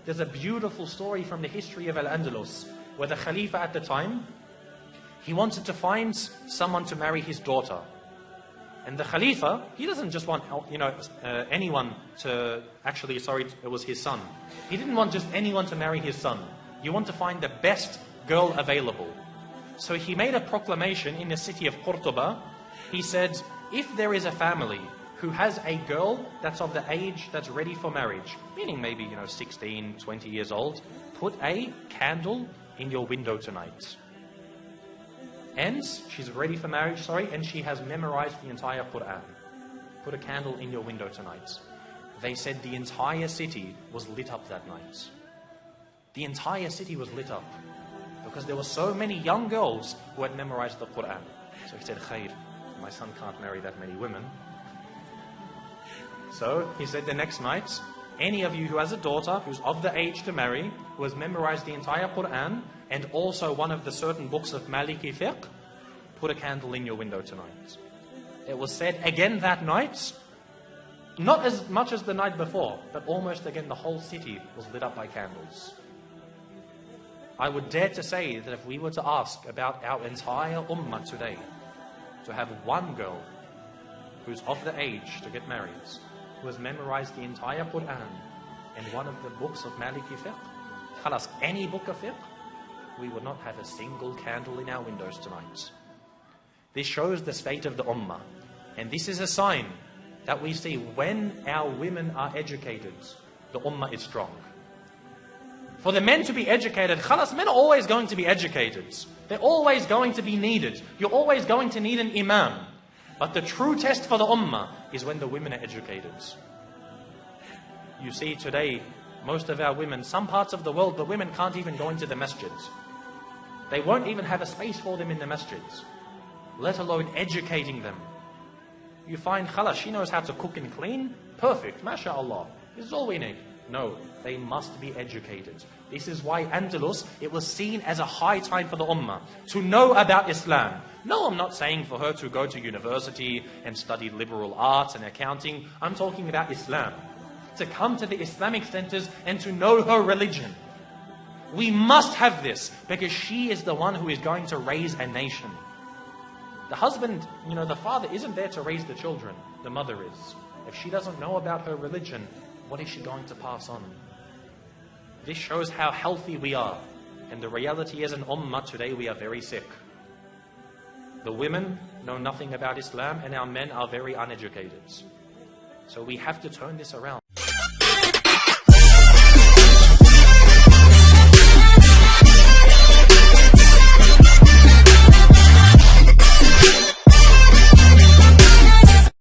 there's a beautiful story from the history of Al-Andalus, where the Khalifa at the time, he wanted to find someone to marry his daughter. And the Khalifa, he doesn't just want, anyone to, it was his son. He didn't want just anyone to marry his son. You want to find the best girl available. So he made a proclamation in the city of Cordoba. He said, if there is a family who has a girl that's of the age that's ready for marriage, meaning maybe 16, 20 years old, put a candle in your window tonight. And she's ready for marriage, and she has memorized the entire Quran. Put a candle in your window tonight. They said the entire city was lit up that night. The entire city was lit up because there were so many young girls who had memorized the Quran. So he said, Khair, my son can't marry that many women. So he said the next night, any of you who has a daughter who's of the age to marry, who has memorized the entire Quran, and also one of the certain books of Maliki fiqh, put a candle in your window tonight. It was said again that night, not as much as the night before, but almost again the whole city was lit up by candles. I would dare to say that if we were to ask about our entire ummah today, to have one girl who's of the age to get married, who has memorized the entire Quran and one of the books of Maliki fiqh, khalas, any book of fiqh, we would not have a single candle in our windows tonight. This shows the state of the ummah. And this is a sign that we see when our women are educated, the ummah is strong. For the men to be educated, khalas, men are always going to be educated. They're always going to be needed. You're always going to need an imam. But the true test for the ummah is when the women are educated. You see today, most of our women, some parts of the world, the women can't even go into the masjids. They won't even have a space for them in the masjids, let alone educating them. You find, khalas, she knows how to cook and clean, perfect, mashallah, this is all we need. No, they must be educated. This is why Andalus, it was seen as a high time for the ummah to know about Islam. No, I'm not saying for her to go to university and study liberal arts and accounting. I'm talking about Islam. To come to the Islamic centers and to know her religion. We must have this because she is the one who is going to raise a nation. The husband, the father isn't there to raise the children. The mother is. If she doesn't know about her religion, what is she going to pass on? This shows how healthy we are. And the reality is in ummah today we are very sick. The women know nothing about Islam and our men are very uneducated. So we have to turn this around.